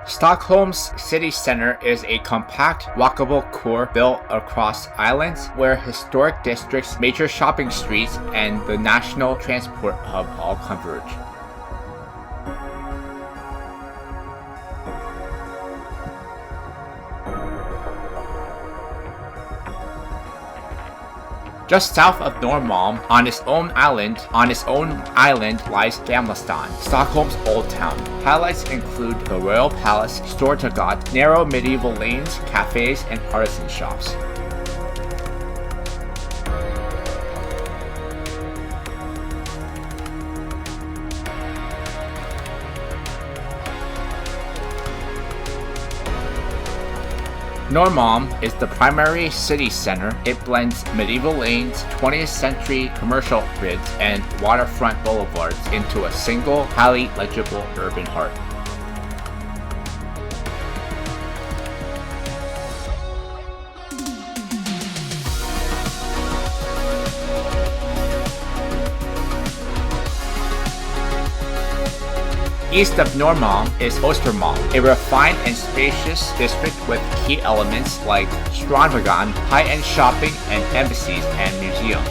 Stockholm's city center is a compact, walkable core built across islands where historic districts, major shopping streets, and the national transport hub all converge. Just south of Norrmalm, on its own island lies Gamla, Stockholm's old town. Highlights include the Royal Palace, Storgatan, narrow medieval lanes, cafes, and artisan shops. Norrmalm is the primary city center. It blends medieval lanes, 20th century commercial grids, and waterfront boulevards into a single, highly legible urban heart. East of Norrmalm is Ostermalm, a refined and spacious district with key elements like Strandvägen, high-end shopping, and embassies and museums.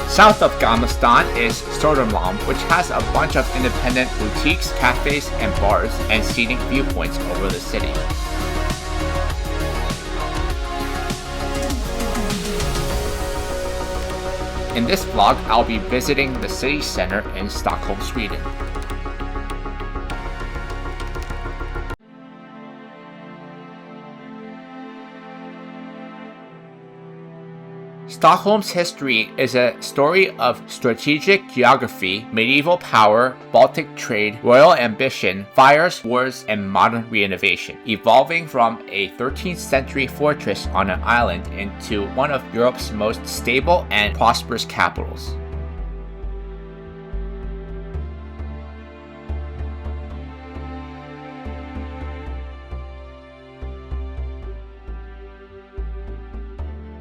South of Gamla is Sodermalm, which has a bunch of independent boutiques, cafes, and bars, and scenic viewpoints over the city. In this vlog, I'll be visiting the city center in Stockholm, Sweden. Stockholm's history is a story of strategic geography, medieval power, Baltic trade, royal ambition, fires, wars, and modern renovation, evolving from a 13th century fortress on an island into one of Europe's most stable and prosperous capitals.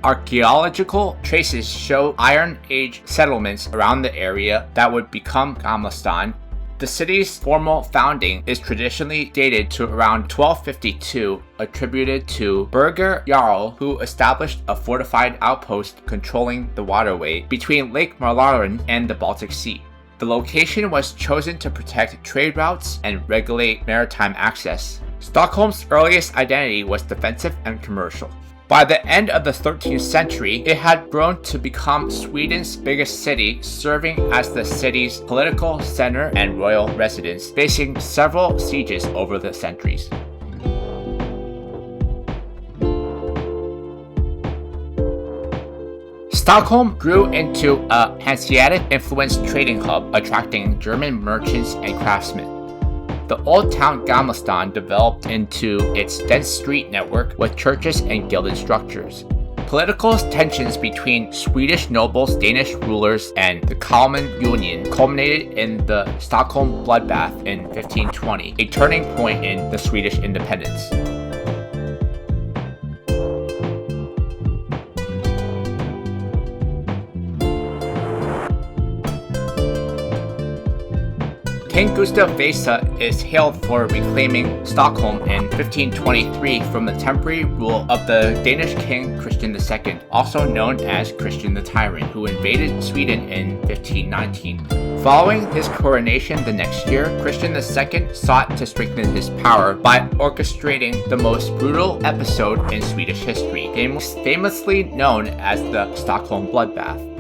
Archaeological traces show Iron Age settlements around the area that would become Gamla. The city's formal founding is traditionally dated to around 1252, attributed to Birger Jarl, who established a fortified outpost controlling the waterway between Lake Mälaren and the Baltic Sea. The location was chosen to protect trade routes and regulate maritime access. Stockholm's earliest identity was defensive and commercial. By the end of the 13th century, it had grown to become Sweden's biggest city, serving as the city's political center and royal residence, facing several sieges over the centuries. Stockholm grew into a Hanseatic-influenced trading hub, attracting German merchants and craftsmen. The old town Gamla developed into its dense street network with churches and gilded structures. Political tensions between Swedish nobles, Danish rulers, and the Kalmar Union culminated in the Stockholm bloodbath in 1520, a turning point in the Swedish independence. King Gustav Vasa is hailed for reclaiming Stockholm in 1523 from the temporary rule of the Danish king Christian II, also known as Christian the Tyrant, who invaded Sweden in 1519. Following his coronation the next year, Christian II sought to strengthen his power by orchestrating the most brutal episode in Swedish history, famously known as the Stockholm bloodbath.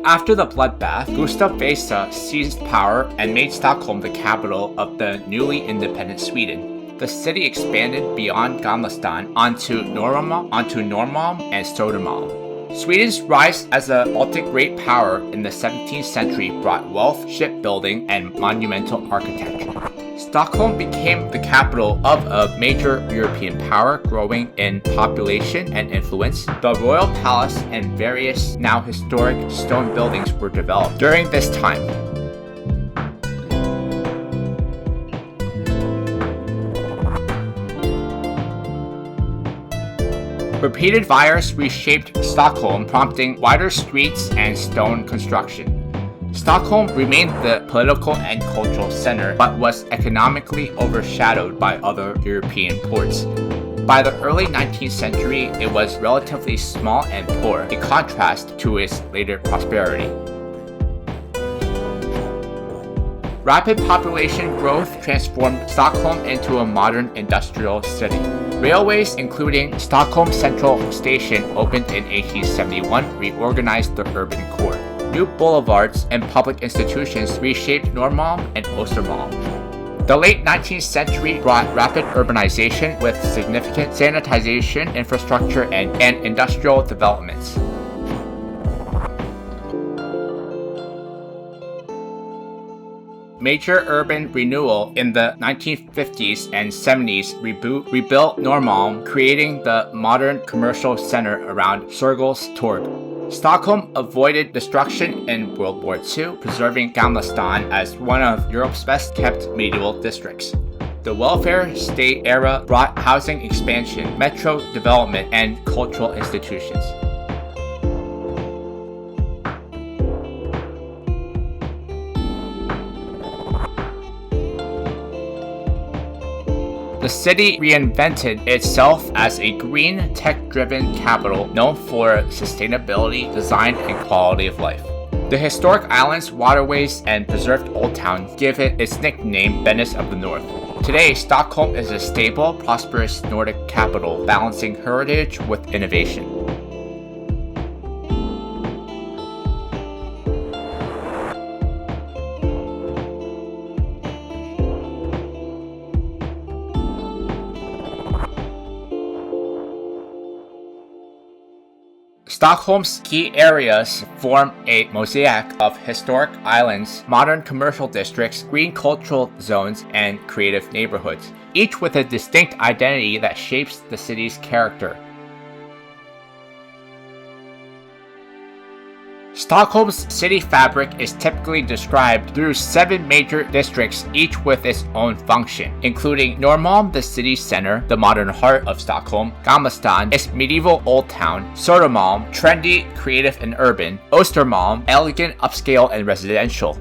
After the bloodbath, Gustav Vasa seized power and made Stockholm the capital of the newly independent Sweden. The city expanded beyond Gamla onto Norrmalm and Sodermalm. Sweden's rise as a Baltic great power in the 17th century brought wealth, shipbuilding, and monumental architecture. Stockholm became the capital of a major European power, growing in population and influence. The royal palace and various now historic stone buildings were developed during this time. Repeated fires reshaped Stockholm, prompting wider streets and stone construction. Stockholm remained the political and cultural center, but was economically overshadowed by other European ports. By the early 19th century, it was relatively small and poor, in contrast to its later prosperity. Rapid population growth transformed Stockholm into a modern industrial city. Railways, including Stockholm Central Station, opened in 1871, reorganized the urban core. New boulevards and public institutions reshaped Norrmalm and Ostermalm. The late 19th century brought rapid urbanization with significant sanitization, infrastructure, and industrial developments. Major urban renewal in the 1950s and 70s rebuilt Norrmalm, creating the modern commercial center around Sergels Torg. Stockholm avoided destruction in World War II, preserving Gamla as one of Europe's best-kept medieval districts. The welfare state era brought housing expansion, metro development, and cultural institutions. The city reinvented itself as a green, tech-driven capital known for sustainability, design, and quality of life. The historic islands, waterways, and preserved Old Town give it its nickname Venice of the North. Today, Stockholm is a stable, prosperous Nordic capital, balancing heritage with innovation. Stockholm's key areas form a mosaic of historic islands, modern commercial districts, green cultural zones, and creative neighborhoods, each with a distinct identity that shapes the city's character. Stockholm's city fabric is typically described through 7 major districts, each with its own function, including Norrmalm, the city center, the modern heart of Stockholm; Gamla, its medieval old town; Sodermalm, trendy, creative, and urban; Ostermalm, elegant, upscale, and residential.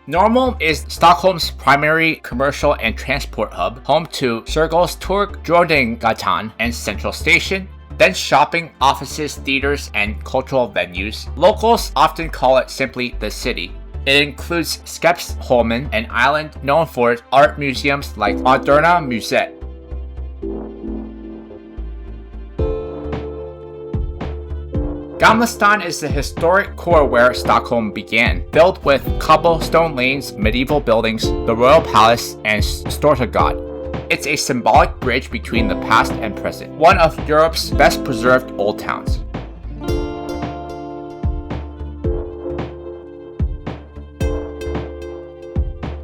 Norrmalm is Stockholm's primary commercial and transport hub, home to Sergels Torg, Drottninggatan, and Central Station, then shopping, offices, theaters, and cultural venues. Locals often call it simply the city. It includes Skeppsholmen, an island known for its art museums like Moderna Museet. Gamla is the historic core where Stockholm began, filled with cobblestone lanes, medieval buildings, the royal palace, and Stortorget. It's a symbolic bridge between the past and present, one of Europe's best preserved old towns.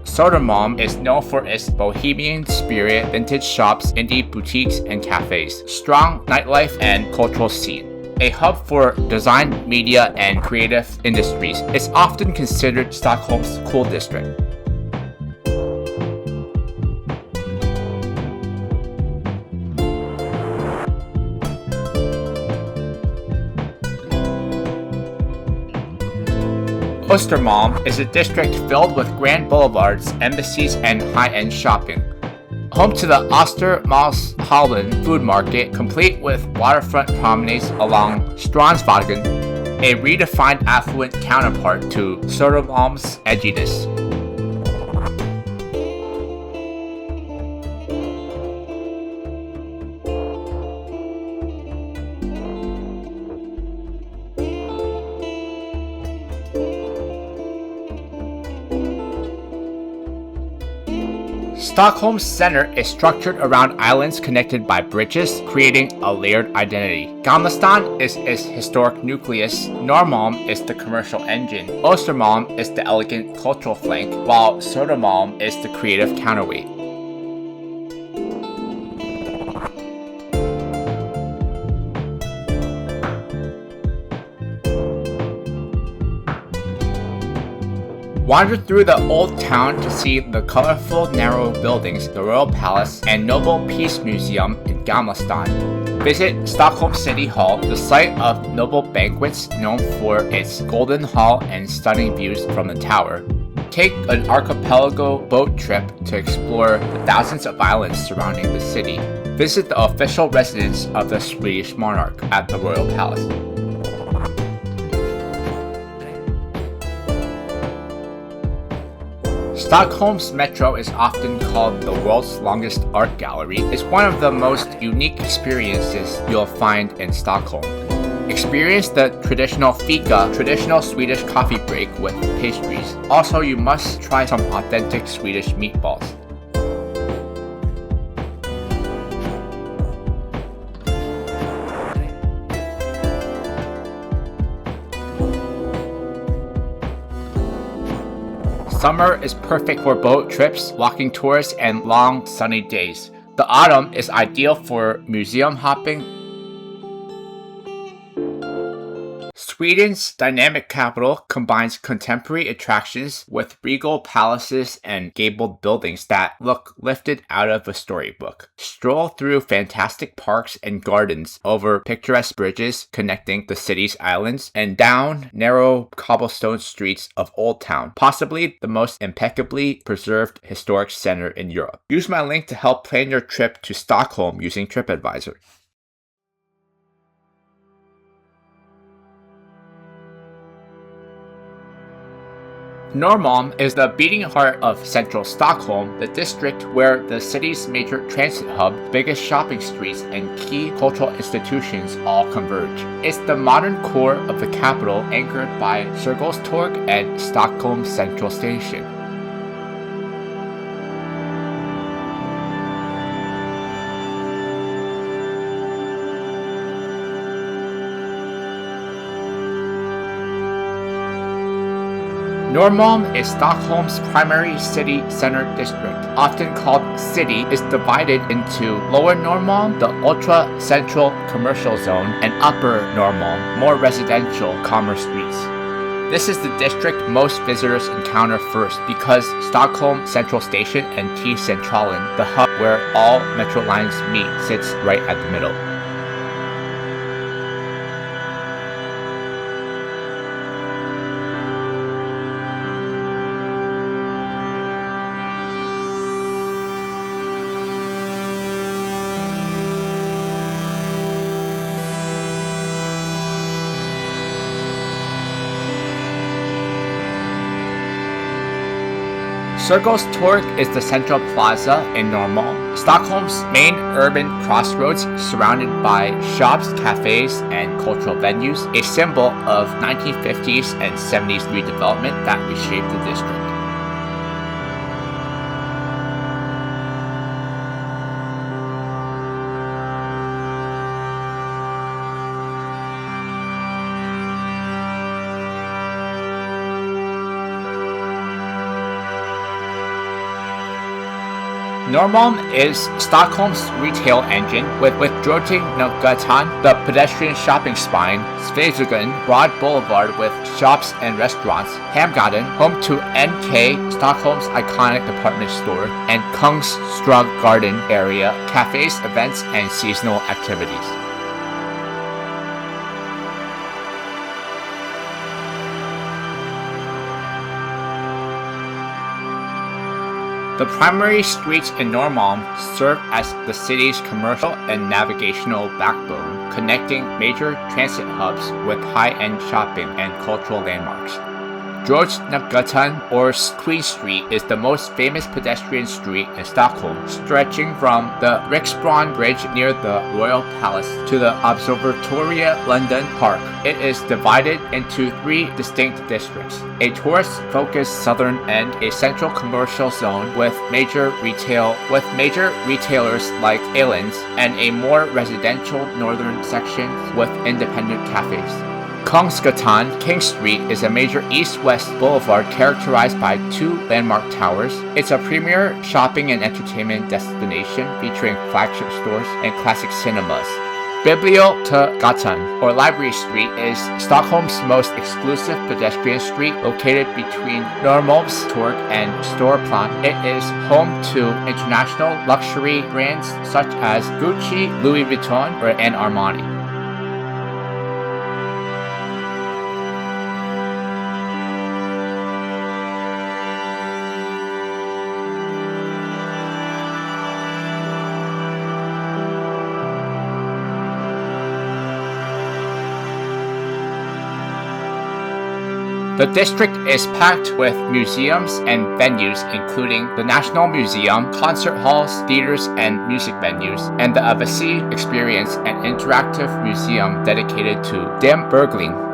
Sodermalm is known for its bohemian spirit, vintage shops, indie boutiques, and cafes, strong nightlife, and cultural scene. A hub for design, media, and creative industries, it's often considered Stockholm's cool district. Ostermalm is a district filled with grand boulevards, embassies, and high-end shopping. Home to the Ostermalmshallen food market, complete with waterfront promenades along Strandsvägen, a redefined affluent counterpart to Sodermalm's edginess. Stockholm's center is structured around islands connected by bridges, creating a layered identity. Gamla is its historic nucleus, Norrmalm is the commercial engine, Ostermalm is the elegant cultural flank, while Sodermalm is the creative counterweight. Wander through the old town to see the colorful narrow buildings, the Royal Palace, and Nobel Peace Museum in Gamla. Visit Stockholm City Hall, the site of noble banquets known for its golden hall and stunning views from the tower. Take an archipelago boat trip to explore the thousands of islands surrounding the city. Visit the official residence of the Swedish monarch at the Royal Palace. Stockholm's metro is often called the world's longest art gallery. It's one of the most unique experiences you'll find in Stockholm. Experience the traditional fika, traditional Swedish coffee break with pastries. Also, you must try some authentic Swedish meatballs. Summer is perfect for boat trips, walking tours, and long sunny days. The autumn is ideal for museum hopping. Sweden's dynamic capital combines contemporary attractions with regal palaces and gabled buildings that look lifted out of a storybook. Stroll through fantastic parks and gardens, over picturesque bridges connecting the city's islands, and down narrow cobblestone streets of Old Town, possibly the most impeccably preserved historic center in Europe. Use my link to help plan your trip to Stockholm using TripAdvisor. Norrmalm is the beating heart of central Stockholm, the district where the city's major transit hub, biggest shopping streets, and key cultural institutions all converge. It's the modern core of the capital, anchored by Sergels Torg and Stockholm Central Station. Norrmalm is Stockholm's primary city center district. Often called City, is divided into Lower Norrmalm, the ultra-central commercial zone, and Upper Norrmalm, more residential commerce streets. This is the district most visitors encounter first because Stockholm Central Station and T-Centralen, the hub where all metro lines meet, sits right at the middle. Sergels Torg is the central plaza in Norrmalm, Stockholm's main urban crossroads, surrounded by shops, cafes, and cultural venues, a symbol of 1950s and 70s redevelopment that reshaped the district. Norrmalm is Stockholm's retail engine, with Drottninggatan, the pedestrian shopping spine, Sveavägen, broad boulevard with shops and restaurants, Hamngaden, home to NK, Stockholm's iconic department store, and Kungsträdgården area, cafes, events, and seasonal activities. The primary streets in Norrmalm serve as the city's commercial and navigational backbone, connecting major transit hubs with high-end shopping and cultural landmarks. Drottninggatan, or Queen Street, is the most famous pedestrian street in Stockholm, stretching from the Riksbron Bridge near the Royal Palace to the Observatoria London Park. It is divided into three distinct districts: a tourist-focused southern end, a central commercial zone with major retailers like Åhléns, and a more residential northern section with independent cafes. Kungsgatan, King Street, is a major east-west boulevard characterized by two landmark towers. It's a premier shopping and entertainment destination featuring flagship stores and classic cinemas. Biblioteket, or Library Street, is Stockholm's most exclusive pedestrian street located between Norrmalm's Torg and Ostermalm. It is home to international luxury brands such as Gucci, Louis Vuitton, and Armani. The district is packed with museums and venues including the National Museum, concert halls, theaters, and music venues, and the Aviasales Experience, an interactive museum dedicated to dem Vueling.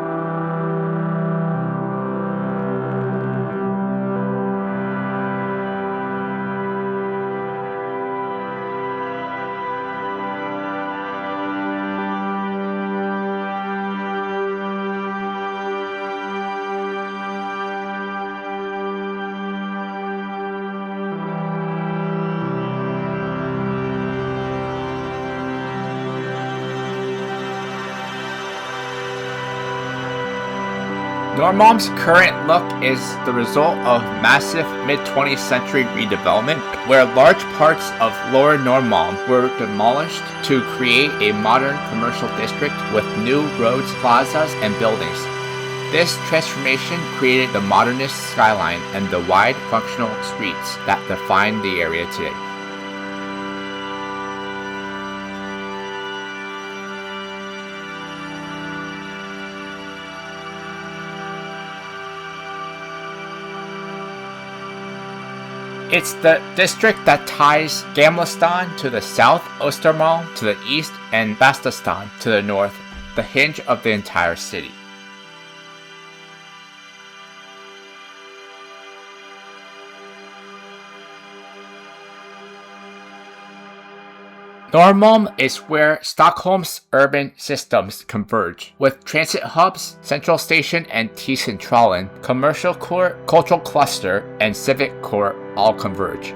Norrmalm's current look is the result of massive mid-20th century redevelopment, where large parts of Lower Norrmalm were demolished to create a modern commercial district with new roads, plazas, and buildings. This transformation created the modernist skyline and the wide, functional streets that define the area today. It's the district that ties Gamla to the south, Ostermalm to the east, and Vasastan to the north, the hinge of the entire city. Norrmalm is where Stockholm's urban systems converge, with transit hubs, Central Station and T-Centralen, commercial core, cultural cluster, and civic core all converge.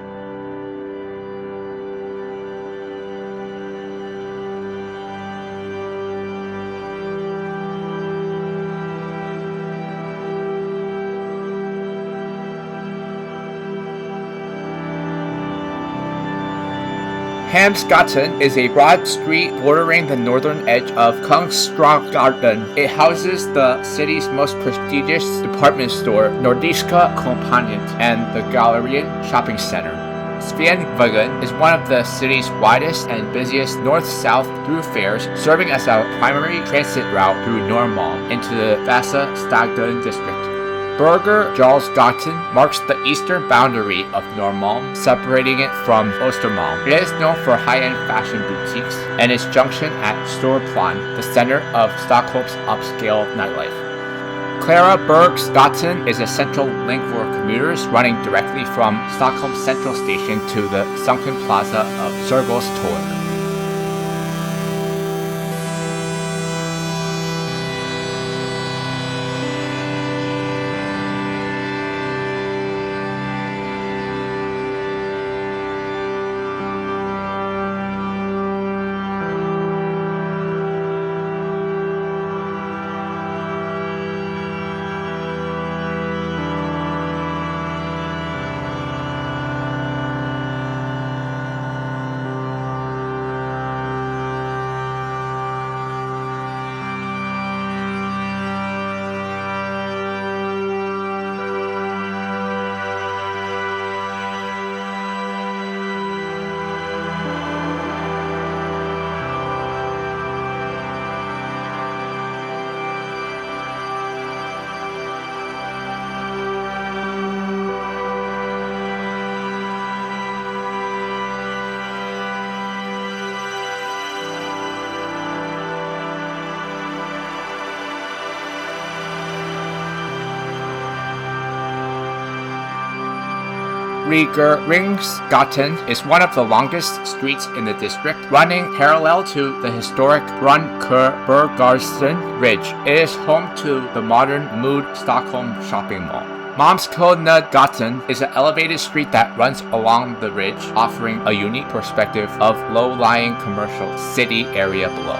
Hamnsgatan is a broad street bordering the northern edge of Kungsträdgården. It houses the city's most prestigious department store, Nordiska Kompaniet, and the Gallerian shopping center. Sveavägen is one of the city's widest and busiest north-south thoroughfares, serving as a primary transit route through Norrmalm into the Vasastan district. Burger Jarlsgatan marks the eastern boundary of Norrmalm, separating it from Ostermalm. It is known for high-end fashion boutiques and its junction at Stureplan, the center of Stockholm's upscale nightlife. Klarabergsgatan is a central link for commuters running directly from Stockholm Central Station to the sunken plaza of Sergels Torg. Ringsgatan is one of the longest streets in the district, running parallel to the historic Brunkebergsgatan Ridge. It is home to the modern Mood Stockholm shopping mall. Malmskillnadgatan is an elevated street that runs along the ridge, offering a unique perspective of low-lying commercial city area below.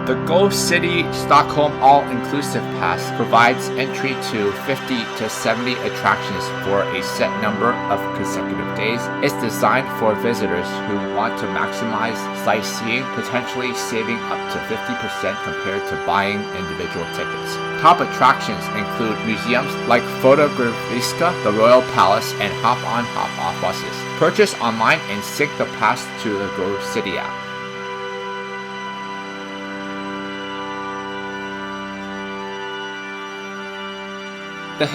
The GoCity Stockholm All-Inclusive Pass provides entry to 50 to 70 attractions for a set number of consecutive days. It's designed for visitors who want to maximize sightseeing, potentially saving up to 50% compared to buying individual tickets. Top attractions include museums like Fotografiska, the Royal Palace, and hop-on, hop-off buses. Purchase online and sync the pass to the GoCity app. The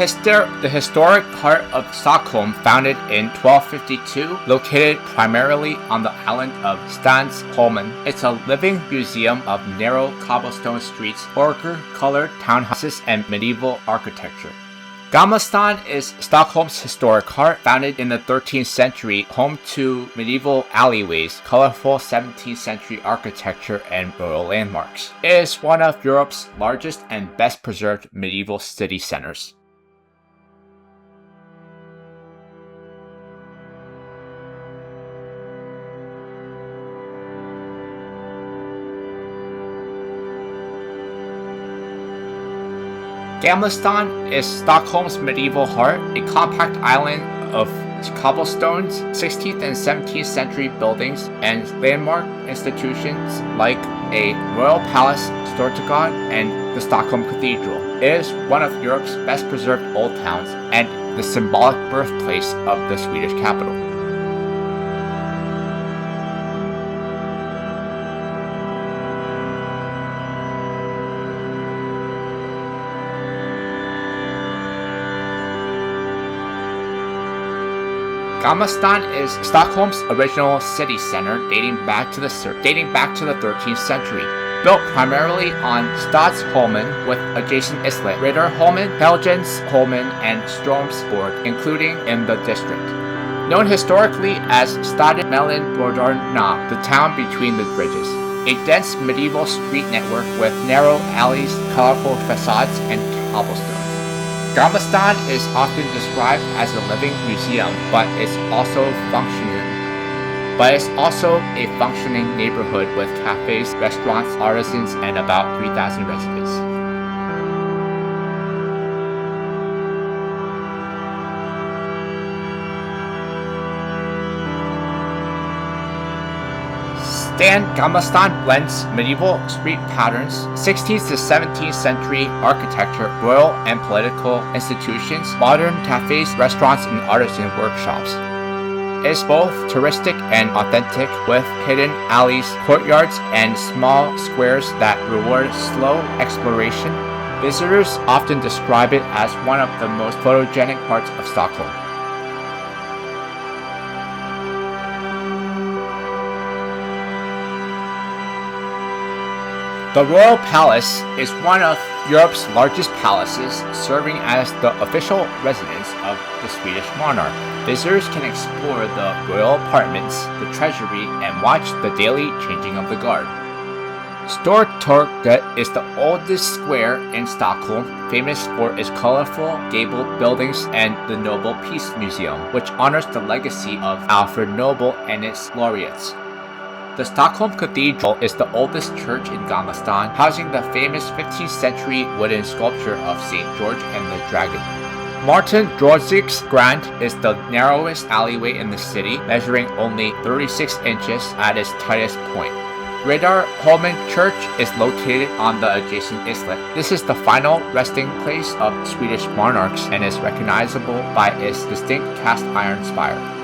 historic heart of Stockholm, founded in 1252, located primarily on the island of Stockholm. It's a living museum of narrow cobblestone streets, ochre-colored townhouses, and medieval architecture. Gamla stan is Stockholm's historic heart, founded in the 13th century, home to medieval alleyways, colorful 17th century architecture, and royal landmarks. It is one of Europe's largest and best preserved medieval city centers. Gamla stan is Stockholm's medieval heart, a compact island of cobblestones, 16th and 17th century buildings, and landmark institutions like a royal palace, Stortagard, and the Stockholm Cathedral. It is one of Europe's best preserved old towns and the symbolic birthplace of the Swedish capital. Gamla stan is Stockholm's original city center, dating back to the 13th century. Built primarily on Stockholmen with adjacent islet, Riddarholmen, Helgensholmen, and Strömsborg, including in the district. Known historically as Staden mellan broarna, the town between the bridges. A dense medieval street network with narrow alleys, colorful facades, and cobblestones. Gamla stan is often described as a living museum, but it's also a functioning neighborhood with cafes, restaurants, artisans, and about 3,000 residents. Gamla stan blends medieval street patterns, 16th to 17th century architecture, royal and political institutions, modern cafes, restaurants, and artisan workshops. It is both touristic and authentic, with hidden alleys, courtyards, and small squares that reward slow exploration. Visitors often describe it as one of the most photogenic parts of Stockholm. The Royal Palace is one of Europe's largest palaces, serving as the official residence of the Swedish monarch. Visitors can explore the royal apartments, the treasury, and watch the daily changing of the guard. Stortorget is the oldest square in Stockholm, famous for its colorful gabled buildings, and the Nobel Peace Museum, which honors the legacy of Alfred Nobel and its laureates. The Stockholm Cathedral is the oldest church in Gamla stan, housing the famous 15th century wooden sculpture of St. George and the Dragon. Martin Drodzik's Grand is the narrowest alleyway in the city, measuring only 36 inches at its tightest point. Riddarholmen Church is located on the adjacent islet. This is the final resting place of Swedish monarchs and is recognizable by its distinct cast iron spire.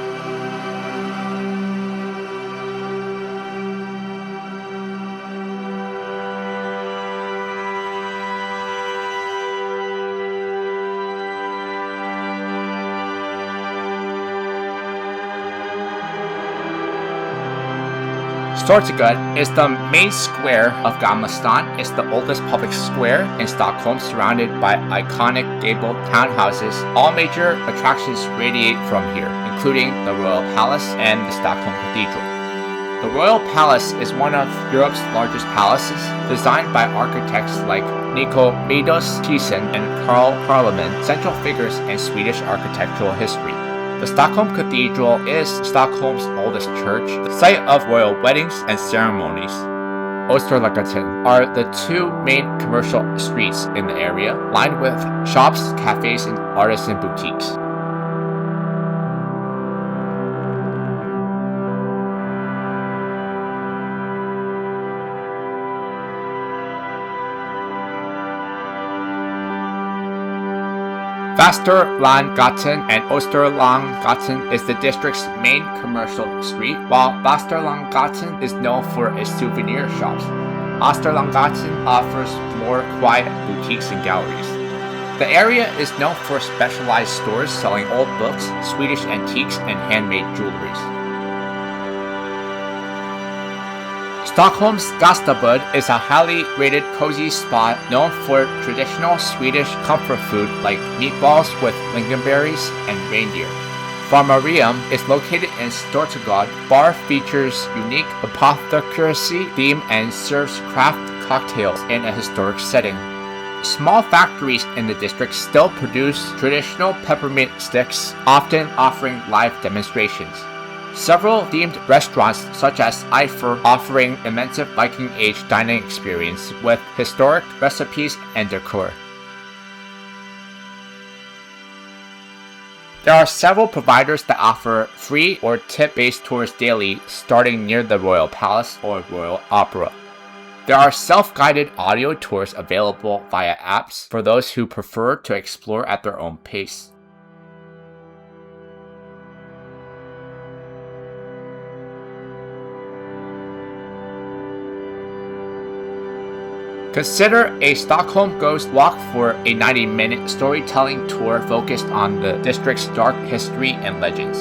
Stortorget is the main square of Gamla stan. It's the oldest public square in Stockholm, surrounded by iconic gabled townhouses. All major attractions radiate from here, including the Royal Palace and the Stockholm Cathedral. The Royal Palace is one of Europe's largest palaces, designed by architects like Nicomedes Thyssen and Carl Parliament, central figures in Swedish architectural history. The Stockholm Cathedral is Stockholm's oldest church, the site of royal weddings and ceremonies. Ostermalm are the two main commercial streets in the area, lined with shops, cafes, and artisan boutiques. Västerlånggatan and Österlånggatan is the district's main commercial street, while Västerlånggatan is known for its souvenir shops. Österlånggatan offers more quiet boutiques and galleries. The area is known for specialized stores selling old books, Swedish antiques, and handmade jewelries. Stockholm's Gastabud is a highly rated cozy spot known for traditional Swedish comfort food like meatballs with lingonberries and reindeer. Farmarium is located in Stortagard. Bar features unique apothecary theme and serves craft cocktails in a historic setting. Small factories in the district still produce traditional peppermint sticks, often offering live demonstrations. Several themed restaurants such as Eifer offering immersive Viking-age dining experience with historic recipes and decor. There are several providers that offer free or tip-based tours daily starting near the Royal Palace or Royal Opera. There are self-guided audio tours available via apps for those who prefer to explore at their own pace. Consider a Stockholm Ghost Walk for a 90-minute storytelling tour focused on the district's dark history and legends.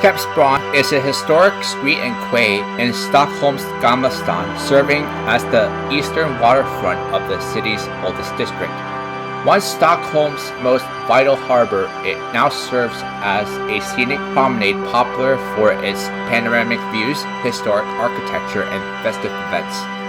Skeppsbron is a historic street and quay in Stockholm's Gamla, serving as the eastern waterfront of the city's oldest district. Once Stockholm's most vital harbor, it now serves as a scenic promenade popular for its panoramic views, historic architecture, and festive events.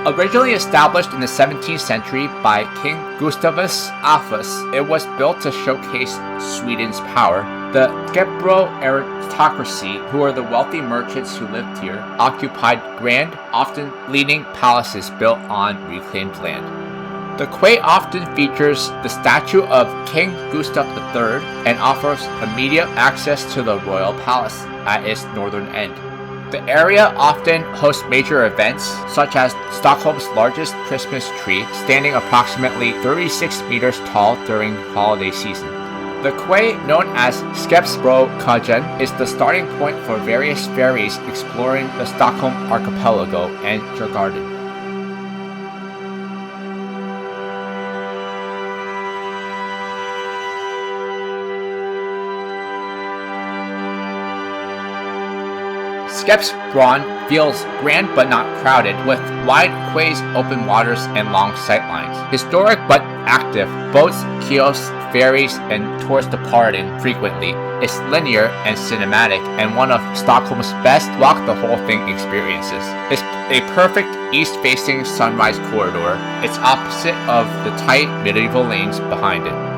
Originally established in the 17th century by King Gustavus Adolphus, it was built to showcase Sweden's power. The Skeppsbro aristocracy, who are the wealthy merchants who lived here, occupied grand, often leaning palaces built on reclaimed land. The quay often features the statue of King Gustav III and offers immediate access to the royal palace at its northern end. The area often hosts major events, such as Stockholm's largest Christmas tree, standing approximately 36 meters tall during holiday season. The quay, known as Skeppsbrokajen, is the starting point for various ferries exploring the Stockholm Archipelago and Djurgården. Skeppsbron feels grand but not crowded, with wide quays, open waters, and long sightlines. Historic but active, boats, kiosks, ferries, and tours departing frequently. It's linear and cinematic, and one of Stockholm's best walk-the-whole-thing experiences. It's a perfect east-facing sunrise corridor. It's opposite of the tight medieval lanes behind it.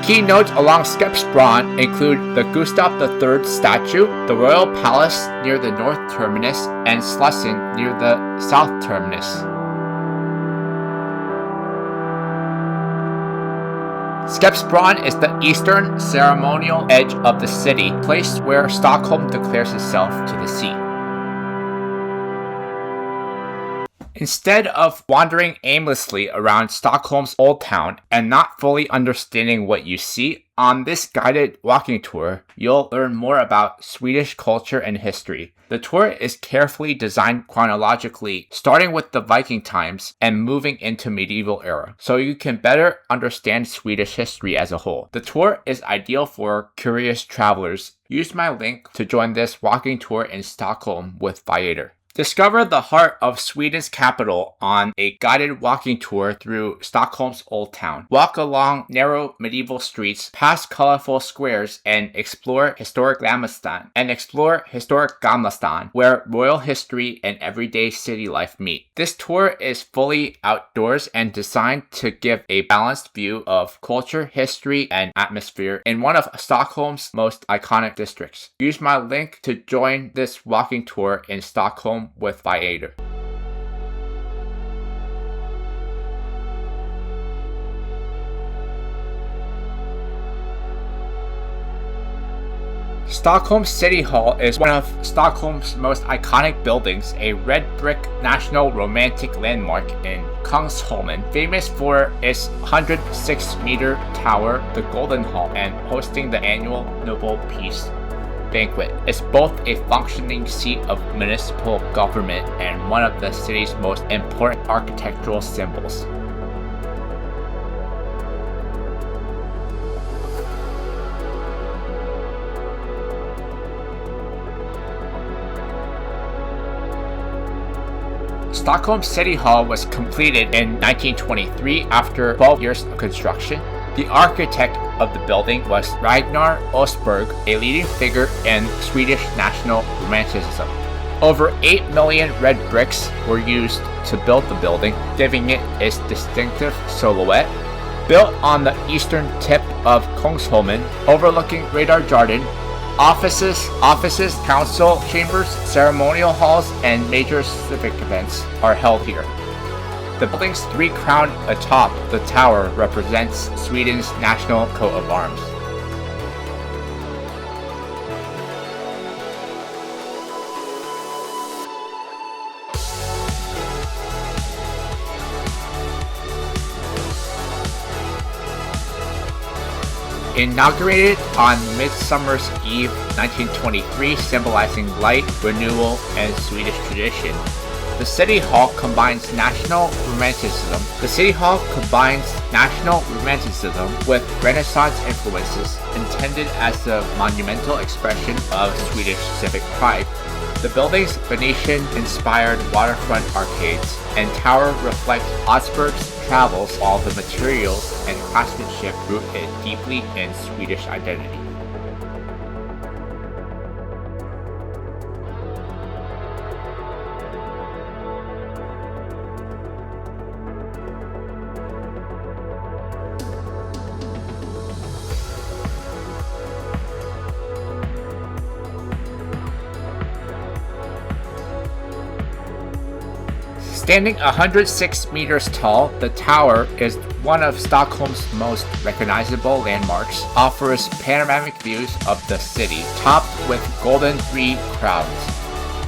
Key notes along Skeppsbron include the Gustav III statue, the Royal Palace near the north terminus, and Slussen near the south terminus. Skeppsbron is the eastern ceremonial edge of the city, place where Stockholm declares itself to the sea. Instead of wandering aimlessly around Stockholm's Old Town and not fully understanding what you see, on this guided walking tour, you'll learn more about Swedish culture and history. The tour is carefully designed chronologically, starting with the Viking times and moving into medieval era, so you can better understand Swedish history as a whole. The tour is ideal for curious travelers. Use my link to join this walking tour in Stockholm with Viator. Discover the heart of Sweden's capital on a guided walking tour through Stockholm's Old Town. Walk along narrow medieval streets, past colorful squares, and explore historic Gamla, where royal history and everyday city life meet. This tour is fully outdoors and designed to give a balanced view of culture, history, and atmosphere in one of Stockholm's most iconic districts. Use my link to join this walking tour in Stockholm with Viator. Stockholm City Hall is one of Stockholm's most iconic buildings, a red brick national romantic landmark in Kungsholmen, famous for its 106-meter tower, the Golden Hall, and hosting the annual Nobel Peace Banquet. It's both a functioning seat of municipal government and one of the city's most important architectural symbols. Stockholm City Hall was completed in 1923 after 12 years of construction. The architect of the building was Ragnar Östberg, a leading figure in Swedish national romanticism. Over 8 million red bricks were used to build the building, giving it its distinctive silhouette. Built on the eastern tip of Kungsholmen, overlooking Riddargarden, offices, council chambers, ceremonial halls, and major civic events are held here. The building's three crown atop the tower represents Sweden's national coat of arms. Inaugurated on Midsummer's Eve 1923, symbolizing light, renewal, and Swedish tradition. The City Hall combines national romanticism. With Renaissance influences, intended as a monumental expression of Swedish civic pride. The building's Venetian-inspired waterfront arcades and tower reflect Östberg's travels, while the materials and craftsmanship root it deeply in Swedish identity. Standing 106 meters tall, the tower is one of Stockholm's most recognizable landmarks, offers panoramic views of the city, topped with golden three crowns.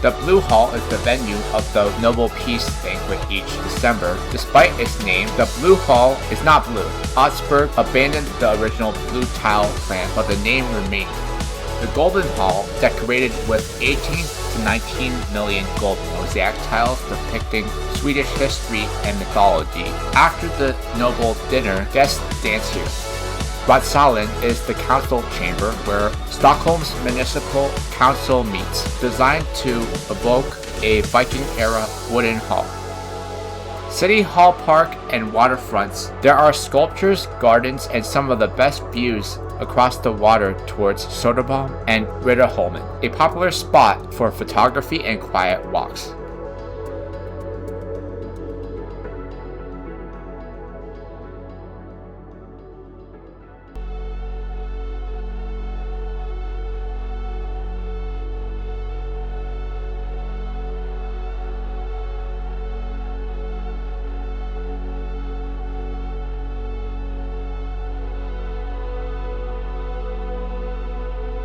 The Blue Hall is the venue of the Nobel Peace Banquet each December. Despite its name, the Blue Hall is not blue. Östberg abandoned the original blue tile plan, but the name remained. The Golden Hall, decorated with 18 to 19 million gold mosaic tiles depicting Swedish history and mythology. After the Nobel dinner, guests dance here. Rådsalen is the council chamber where Stockholm's municipal council meets, designed to evoke a Viking-era wooden hall. City Hall Park and waterfronts. There are sculptures, gardens, and some of the best views across the water towards Sodermalm and Riddarholmen, a popular spot for photography and quiet walks.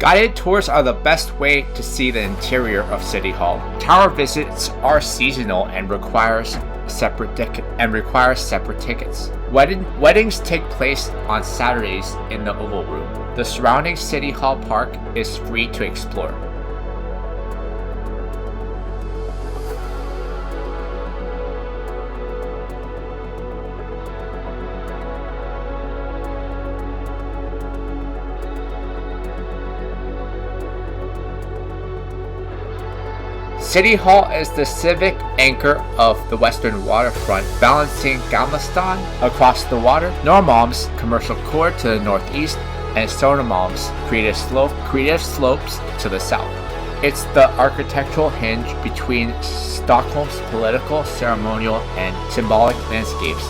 Guided tours are the best way to see the interior of City Hall. Tower visits are seasonal and require separate tickets. Weddings take place on Saturdays in the Oval Room. The surrounding City Hall Park is free to explore. City Hall is the civic anchor of the western waterfront, balancing Gamla across the water, Norrmalm's commercial core to the northeast, and Sodermalm's creative slopes to the south. It's the architectural hinge between Stockholm's political, ceremonial, and symbolic landscapes.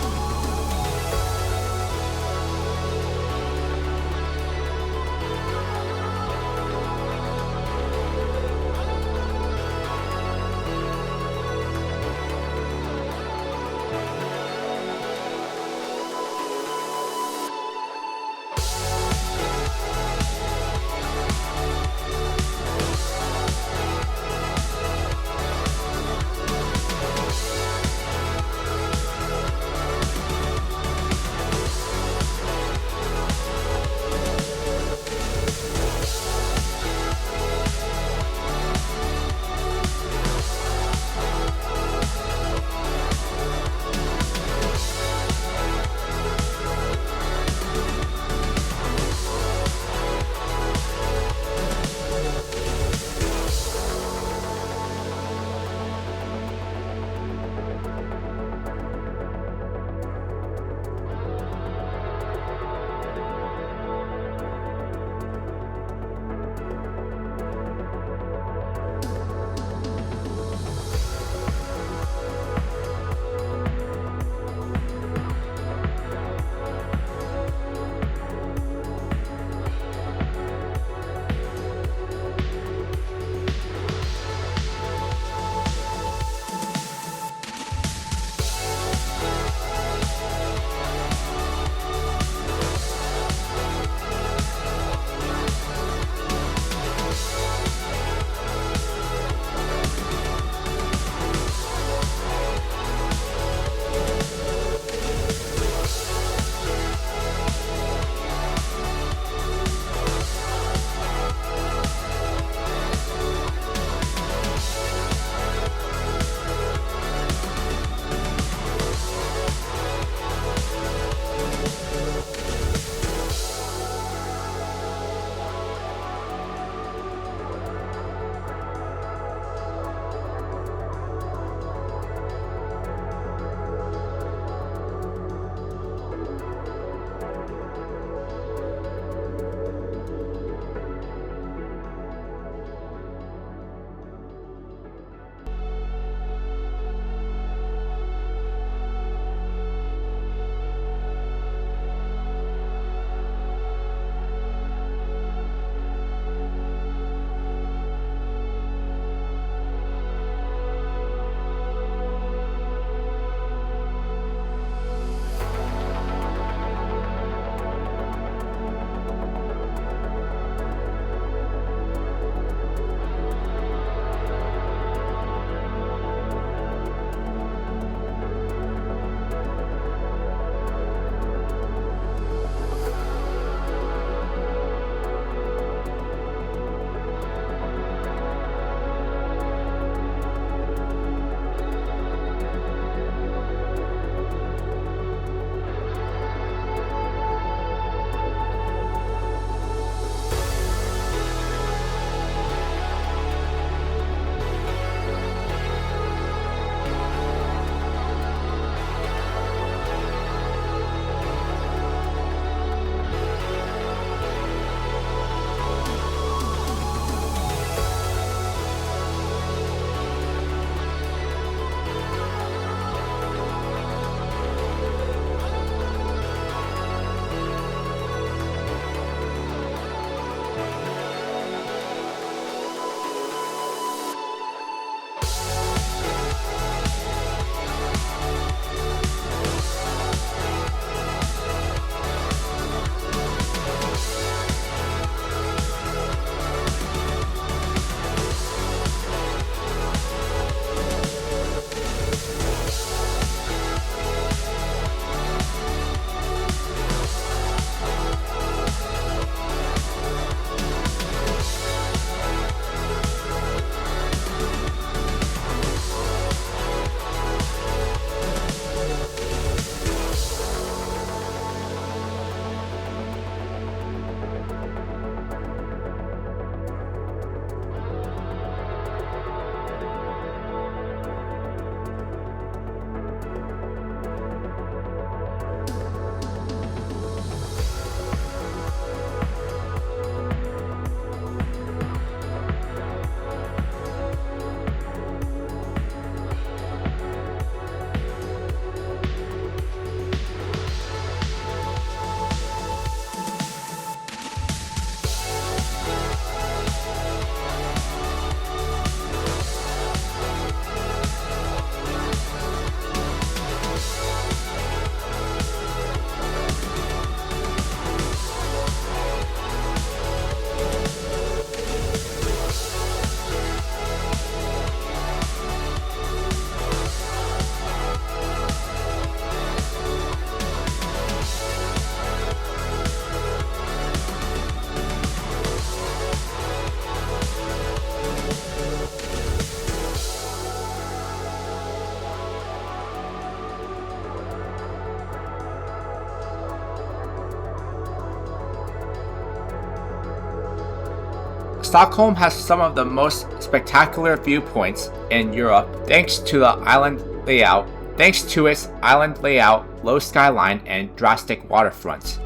Stockholm has some of the most spectacular viewpoints in Europe thanks to its island layout, low skyline, and drastic waterfronts.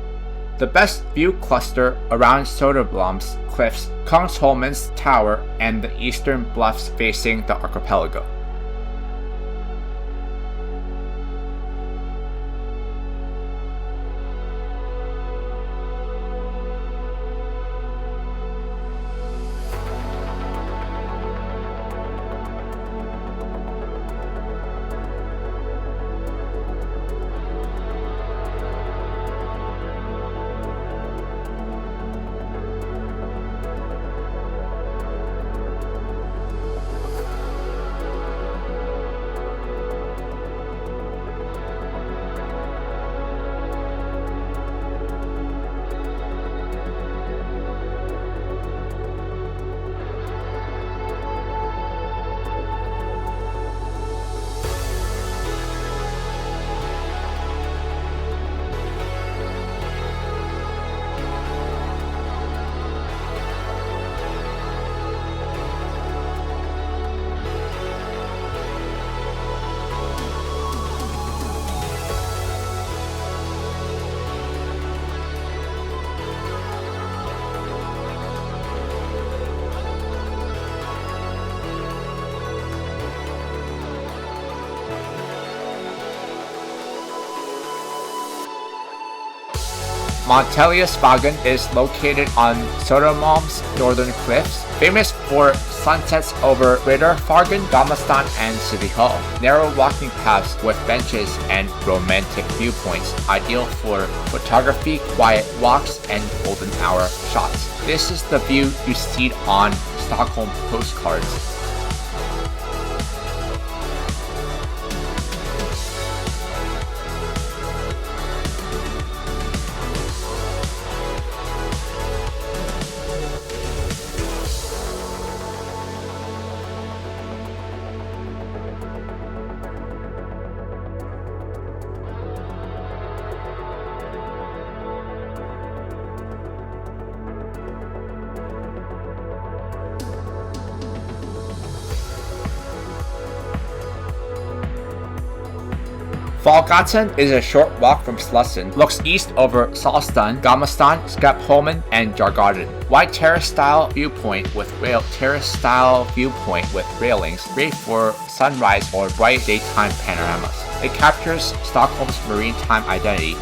The best view cluster around Sodermalm's cliffs, Kungsholmen's tower, and the eastern bluffs facing the archipelago. Monteliusvägen is located on Sodermalm's northern cliffs, famous for sunsets over Riddarfjärden, Gamla and City Hall. Narrow walking paths with benches and romantic viewpoints, ideal for photography, quiet walks, and golden hour shots. This is the view you see on Stockholm postcards. Fallgatan is a short walk from Slussen, looks east over Salstan, Gamla, Skepholmen, and Djurgården. Wide terrace-style viewpoint with railings, great for sunrise or bright daytime panoramas. It captures Stockholm's maritime identity.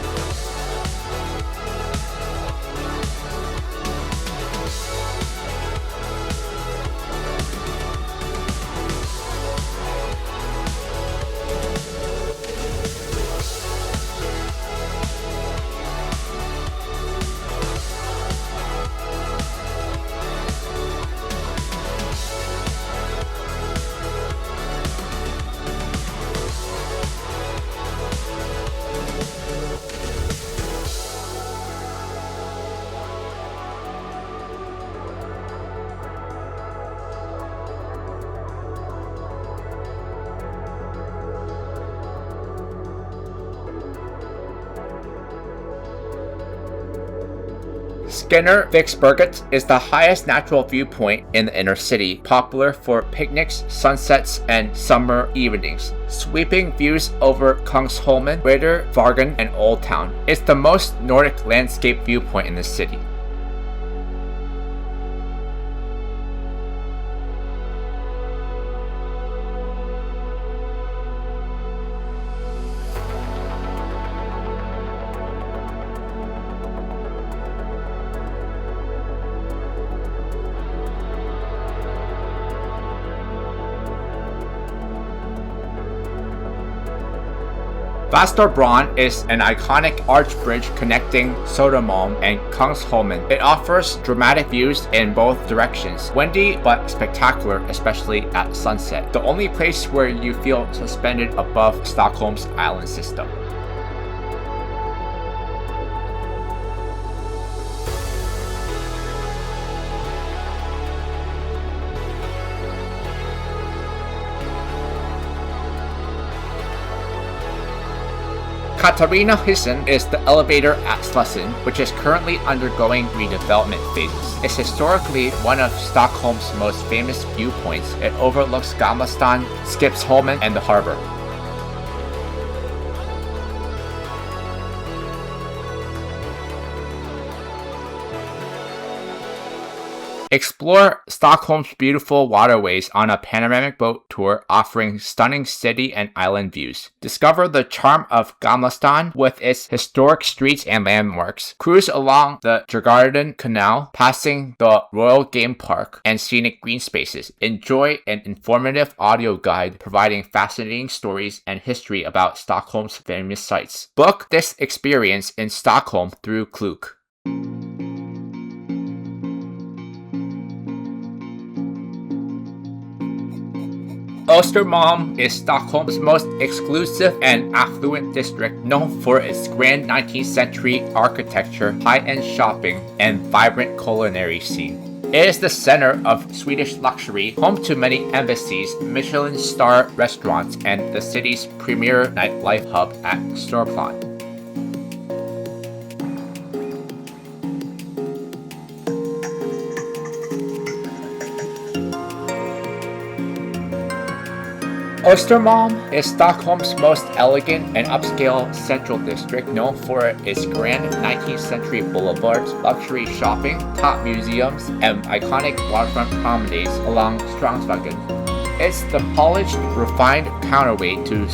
Skinner Viksberget is the highest natural viewpoint in the inner city, popular for picnics, sunsets, and summer evenings. Sweeping views over Kungsholmen, Riddarfjärden, and Old Town. It's the most Nordic landscape viewpoint in the city. Västerbron is an iconic arch bridge connecting Sodermalm and Kungsholmen. It offers dramatic views in both directions. Windy but spectacular, especially at sunset. The only place where you feel suspended above Stockholm's island system. Katarinahusen is the elevator at Slussen, which is currently undergoing redevelopment phases. It's historically one of Stockholm's most famous viewpoints. It overlooks Gamla stan, Skipsholmen, and the harbor. Explore Stockholm's beautiful waterways on a panoramic boat tour offering stunning city and island views. Discover the charm of Gamla stan with its historic streets and landmarks. Cruise along the Djurgården Canal, passing the Royal Game Park and scenic green spaces. Enjoy an informative audio guide providing fascinating stories and history about Stockholm's famous sites. Book this experience in Stockholm through Klook. Ostermalm is Stockholm's most exclusive and affluent district, known for its grand 19th century architecture, high-end shopping, and vibrant culinary scene. It is the center of Swedish luxury, home to many embassies, Michelin star restaurants, and the city's premier nightlife hub at Stockholm. Ostermalm is Stockholm's most elegant and upscale central district, known for its grand 19th century boulevards, luxury shopping, top museums, and iconic waterfront promenades along Strandvägen. It's the polished, refined counterweight to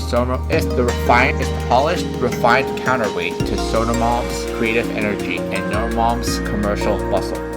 Sodermalm's creative energy and Norrmalm's commercial bustle.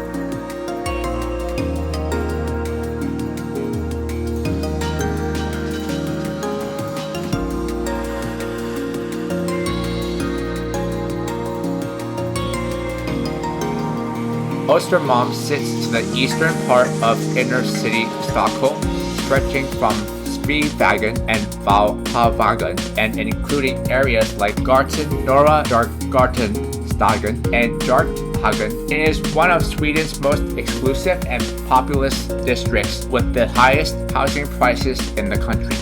Ostermalm sits to the eastern part of inner city Stockholm, stretching from Sveavägen and Valhavägen, and including areas like Garten, Norra Djurgårdenstaden, and Djurgården. It is one of Sweden's most exclusive and populous districts, with the highest housing prices in the country.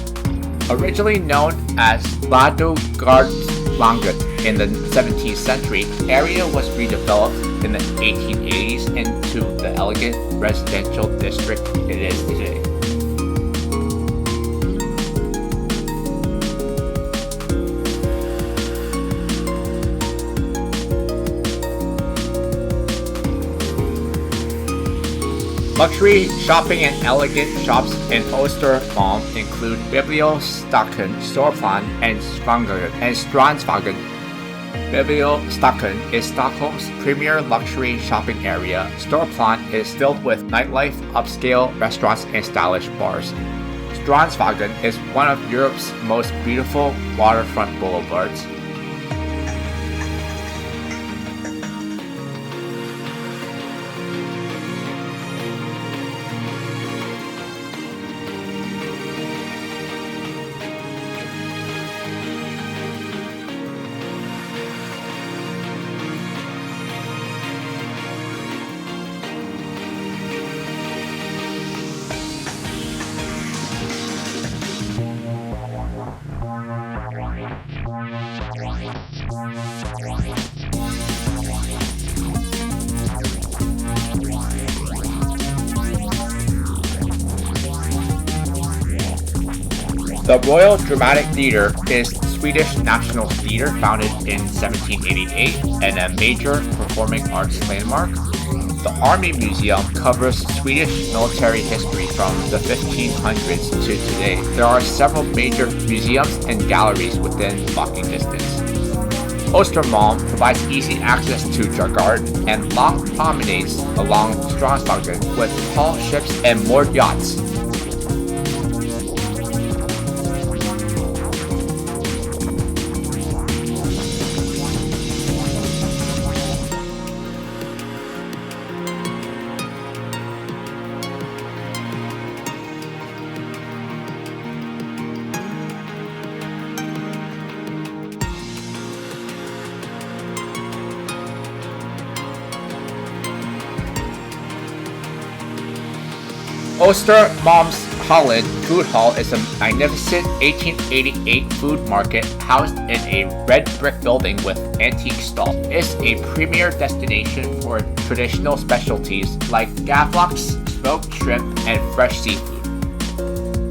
Originally known as Ladugårdslandet in the 17th century, the area was redeveloped in the 1880s into the elegant residential district it is today. Luxury shopping and elegant shops in Ostermalm include Bibliostaken, Storplan, and Strandvägen. Bibliostaken is Stockholm's premier luxury shopping area. Storplan is filled with nightlife, upscale restaurants, and stylish bars. Strandvägen is one of Europe's most beautiful waterfront boulevards. The Royal Dramatic Theatre is Swedish national theatre founded in 1788 and a major performing arts landmark. The Army Museum covers Swedish military history from the 1500s to today. There are several major museums and galleries within walking distance. Ostermalm provides easy access to Djurgården and long promenades along Strandvägen with tall ships and moored yachts. Ostermalm's Holland Food Hall is a magnificent 1888 food market housed in a red brick building with antique stalls. It's a premier destination for traditional specialties like gavloks, smoked shrimp, and fresh seafood.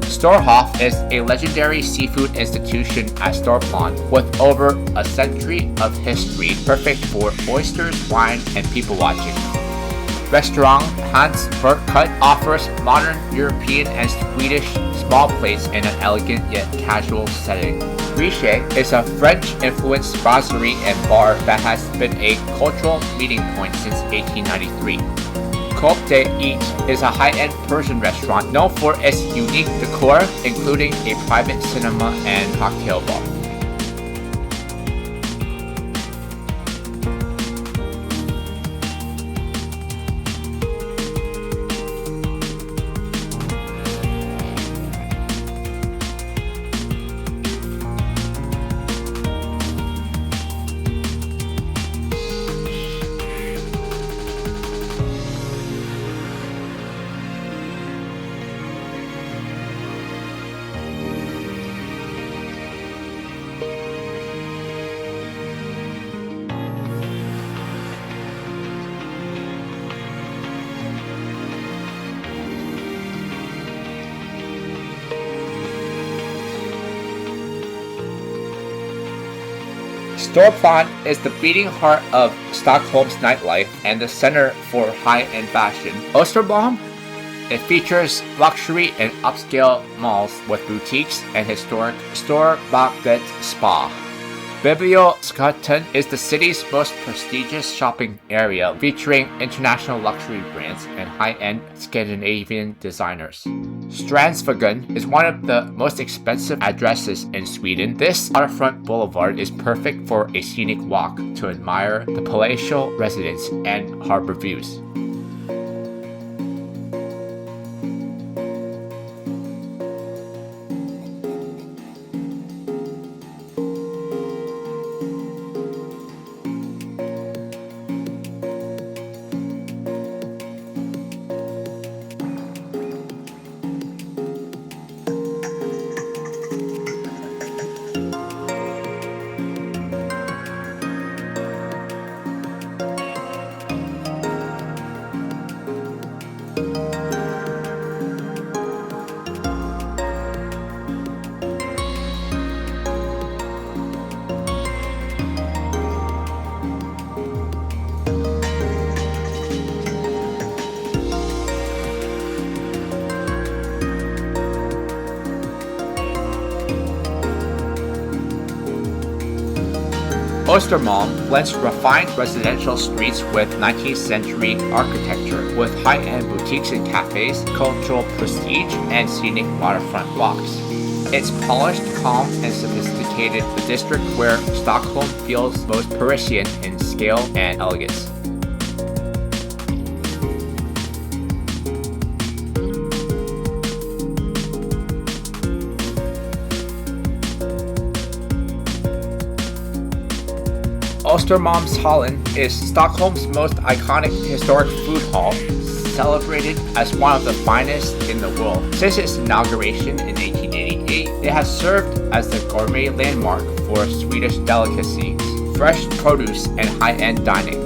Storhof is a legendary seafood institution at Stockholm with over a century of history, perfect for oysters, wine, and people watching. Restaurant Hans Bergkut offers modern European and Swedish small plates in an elegant yet casual setting. Riche is a French-influenced brasserie and bar that has been a cultural meeting point since 1893. Coop de Eat is a high-end Persian restaurant known for its unique decor, including a private cinema and cocktail bar. Stockholm is the beating heart of Stockholm's nightlife and the center for high-end fashion. Ostermalm, it features luxury and upscale malls with boutiques and historic store-bought spa. Biblioskotten is the city's most prestigious shopping area, featuring international luxury brands and high-end Scandinavian designers. Strandsvägen is one of the most expensive addresses in Sweden. This waterfront boulevard is perfect for a scenic walk to admire the palatial residence and harbor views. Ostermalm blends refined residential streets with 19th century architecture, with high-end boutiques and cafes, cultural prestige, and scenic waterfront walks. It's polished, calm, and sophisticated, the district where Stockholm feels most Parisian in scale and elegance. Ostermalmshallen is Stockholm's most iconic historic food hall, celebrated as one of the finest in the world. Since its inauguration in 1888, it has served as the gourmet landmark for Swedish delicacies, fresh produce, and high-end dining.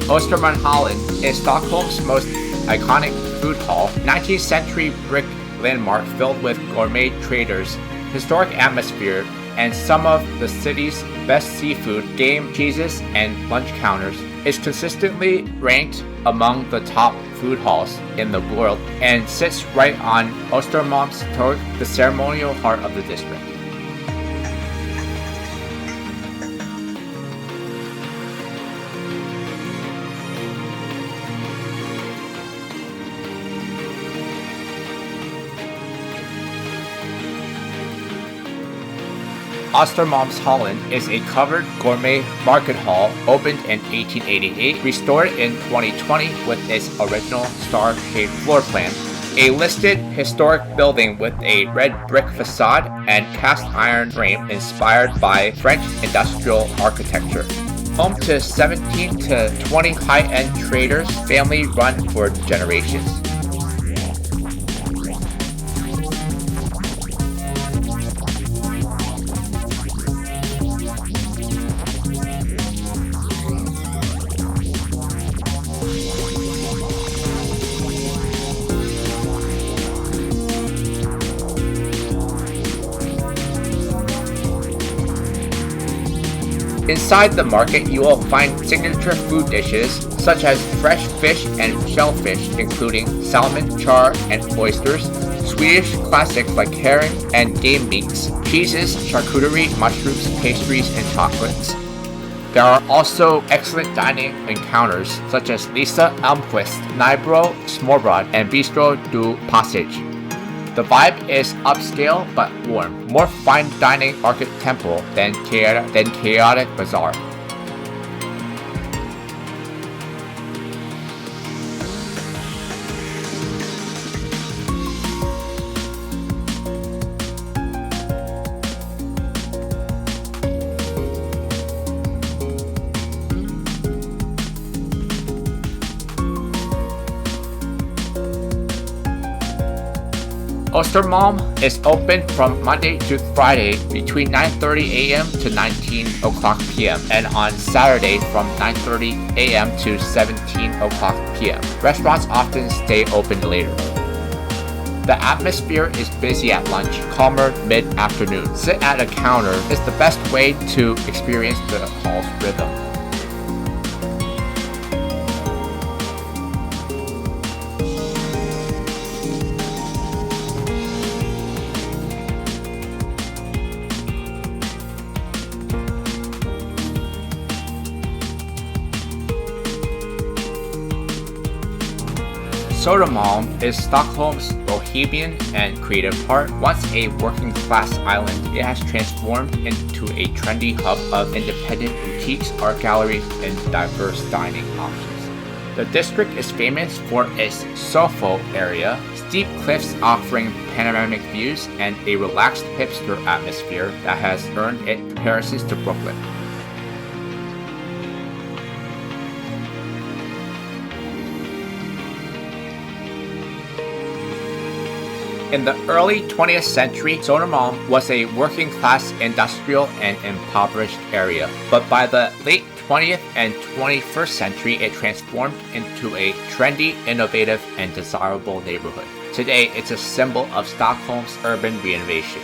Ostermalmshallen is Stockholm's most iconic food hall, 19th century brick landmark filled with gourmet traders, historic atmosphere, and some of the city's best seafood, game, cheeses, and lunch counters. It's consistently ranked among the top food halls in the world and sits right on Ostermalmstorg, the ceremonial heart of the district. Ostermalmshallen is a covered gourmet market hall opened in 1888, restored in 2020 with its original star-shaped floor plan. A listed historic building with a red brick facade and cast iron frame inspired by French industrial architecture. Home to 17 to 20 high-end traders, family-run for generations. Inside the market, you will find signature food dishes such as fresh fish and shellfish, including salmon, char, and oysters, Swedish classics like herring and game meats, cheeses, charcuterie, mushrooms, pastries, and chocolates. There are also excellent dining encounters such as Lisa Elmquist, Nybro, Smorbrad, and Bistro du Passage. The vibe is upscale but warm, more fine dining market temple than chaotic bazaar. Ostermalm is open from Monday to Friday between 9:30 a.m. to 19 o'clock p.m. and on Saturday from 9:30 a.m. to 17 o'clock p.m. Restaurants often stay open later. The atmosphere is busy at lunch, calmer mid-afternoon. Sit at a counter is the best way to experience the hall's rhythm. Sodermalm is Stockholm's bohemian and creative heart. Once a working-class island, it has transformed into a trendy hub of independent boutiques, art galleries, and diverse dining options. The district is famous for its Sofo area, steep cliffs offering panoramic views, and a relaxed hipster atmosphere that has earned it comparisons to Brooklyn. In the early 20th century, Sodermalm was a working-class industrial and impoverished area, but by the late 20th and 21st century, it transformed into a trendy, innovative, and desirable neighborhood. Today, it's a symbol of Stockholm's urban renovation.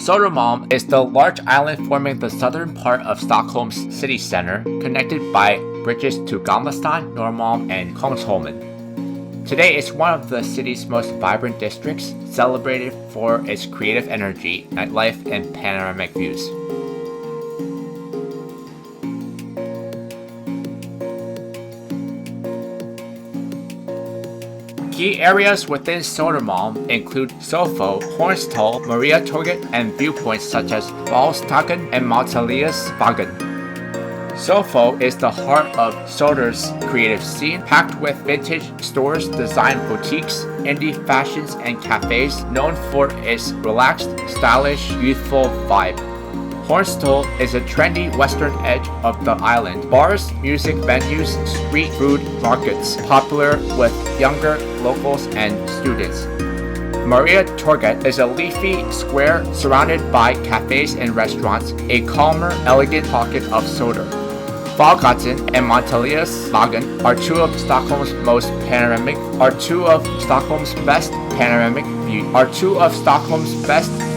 Sodermalm is the large island forming the southern part of Stockholm's city center, connected by bridges to Gamla, Norrmalm, and Kungsholmen. Today, it's one of the city's most vibrant districts, celebrated for its creative energy, nightlife, and panoramic views. Key areas within Sodermalm include Sofo, Hornstull, Mariatorget, and viewpoints such as Valstagen and Maltaliasbagen. Sofo is the heart of Soder's creative scene, packed with vintage stores, design boutiques, indie fashions, and cafes known for its relaxed, stylish, youthful vibe. Hornstull is a trendy western edge of the island. Bars, music venues, street food markets, popular with younger locals and students. Mariatorget is a leafy square surrounded by cafes and restaurants, a calmer, elegant pocket of Soder. Valgaten and Maltaliasbagen are two of Stockholm's best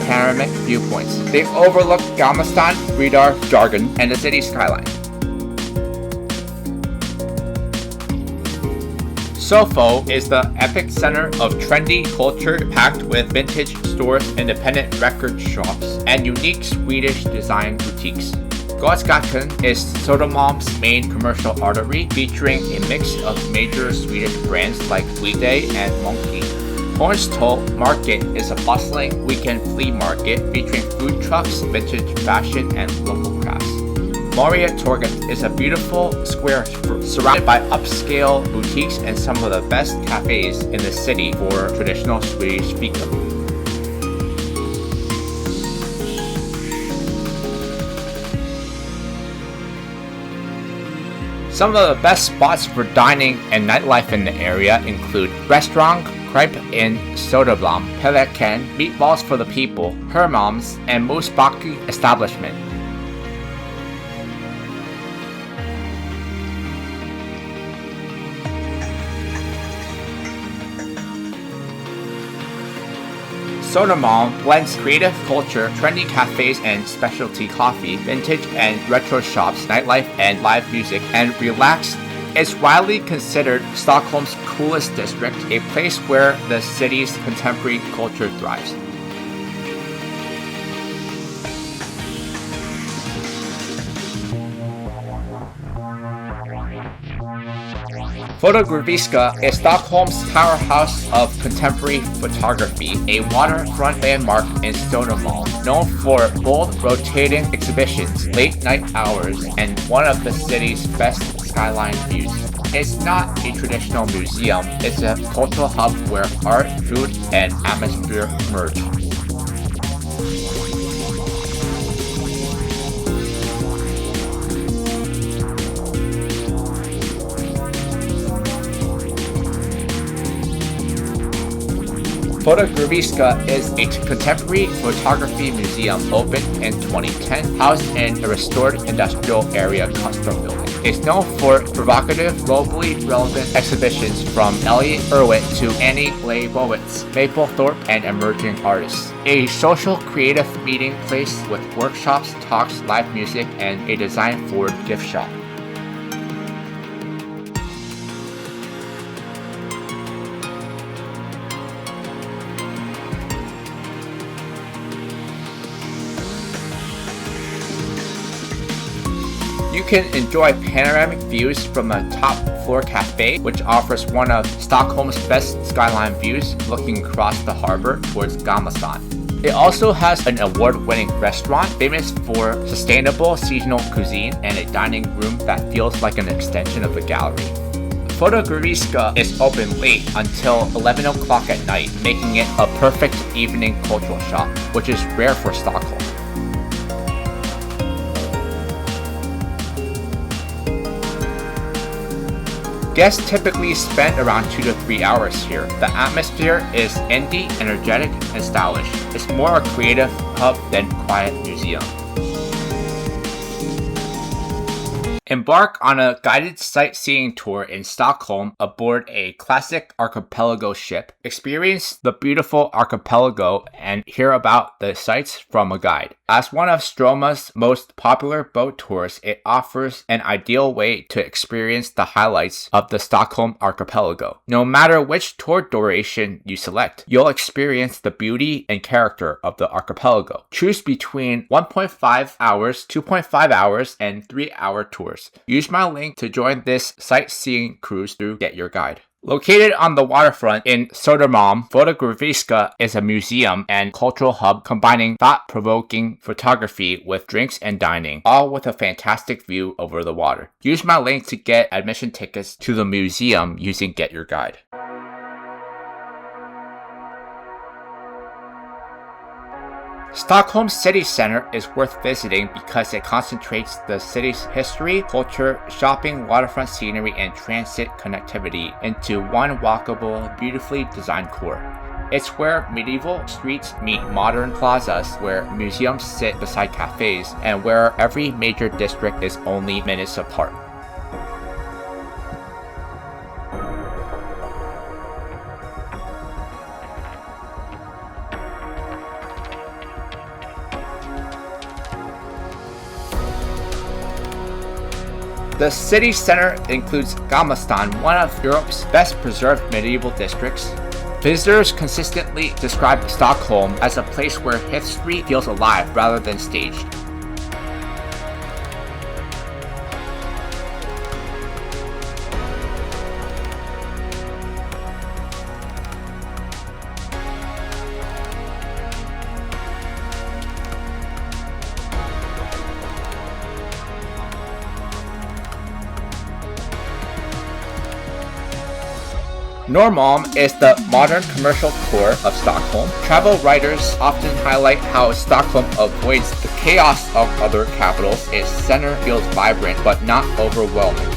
panoramic viewpoints. They overlook Gamla, Jargon, and the city skyline. Sofo is the epicenter of trendy culture packed with vintage stores, independent record shops, and unique Swedish design boutiques. Gåsgatan is Sodermalm's main commercial artery, featuring a mix of major Swedish brands like Weekday and Monkey. Hornstull Market is a bustling weekend flea market featuring food trucks, vintage fashion, and local crafts. Torget is a beautiful square surrounded by upscale boutiques and some of the best cafes in the city for traditional Swedish fika. Some of the best spots for dining and nightlife in the area include Restaurant Kripe in Sodermalm, Pelikan, Meatballs for the People, Hermalms, and Musbaki Establishment. Sodermalm blends creative culture, trendy cafes and specialty coffee, vintage and retro shops, nightlife and live music, and relaxed. It's widely considered Stockholm's coolest district, a place where the city's contemporary culture thrives. Fotografiska is Stockholm's powerhouse of contemporary photography, a waterfront landmark in Stockholm, known for bold rotating exhibitions, late night hours, and one of the city's best skyline views. It's not a traditional museum, it's a cultural hub where art, food, and atmosphere merge. Fotografiska is a contemporary photography museum opened in 2010, housed in a restored industrial area custom building. It's known for provocative, globally relevant exhibitions from Elliot Erwitt to Annie Leibovitz, Mapplethorpe, and emerging artists. A social creative meeting place with workshops, talks, live music, and a design-forward gift shop. You can enjoy panoramic views from a top floor cafe, which offers one of Stockholm's best skyline views looking across the harbor towards Gamla. It also has an award-winning restaurant famous for sustainable seasonal cuisine and a dining room that feels like an extension of the gallery. Fotografiska is open late until 11 o'clock at night, making it a perfect evening cultural shop, which is rare for Stockholm. Guests typically spend around 2 to 3 hours here. The atmosphere is indie, energetic, and stylish. It's more a creative hub than quiet museum. Embark on a guided sightseeing tour in Stockholm aboard a classic archipelago ship. Experience the beautiful archipelago and hear about the sights from a guide. As one of Stroma's most popular boat tours, it offers an ideal way to experience the highlights of the Stockholm archipelago. No matter which tour duration you select, you'll experience the beauty and character of the archipelago. Choose between 1.5 hours, 2.5 hours, and 3-hour tours. Use my link to join this sightseeing cruise through GetYourGuide. Located on the waterfront in Sodermalm, Fotografiska is a museum and cultural hub combining thought-provoking photography with drinks and dining, all with a fantastic view over the water. Use my link to get admission tickets to the museum using GetYourGuide. Stockholm city center is worth visiting because it concentrates the city's history, culture, shopping, waterfront scenery, and transit connectivity into one walkable, beautifully designed core. It's where medieval streets meet modern plazas, where museums sit beside cafes, and where every major district is only minutes apart. The city center includes Gamla, one of Europe's best preserved medieval districts. Visitors consistently describe Stockholm as a place where history feels alive rather than staged. Norrmalm is the modern commercial core of Stockholm. Travel writers often highlight how Stockholm avoids the chaos of other capitals. Its center feels vibrant but not overwhelming.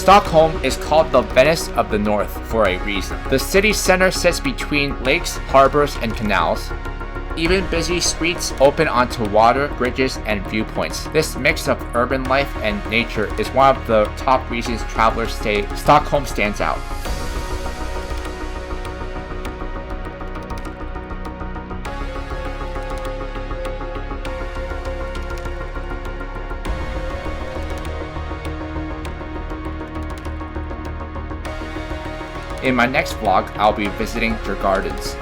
Stockholm is called the Venice of the North for a reason. The city center sits between lakes, harbors, and canals. Even busy streets open onto water, bridges, and viewpoints. This mix of urban life and nature is one of the top reasons travelers say Stockholm stands out. In my next vlog, I'll be visiting your gardens.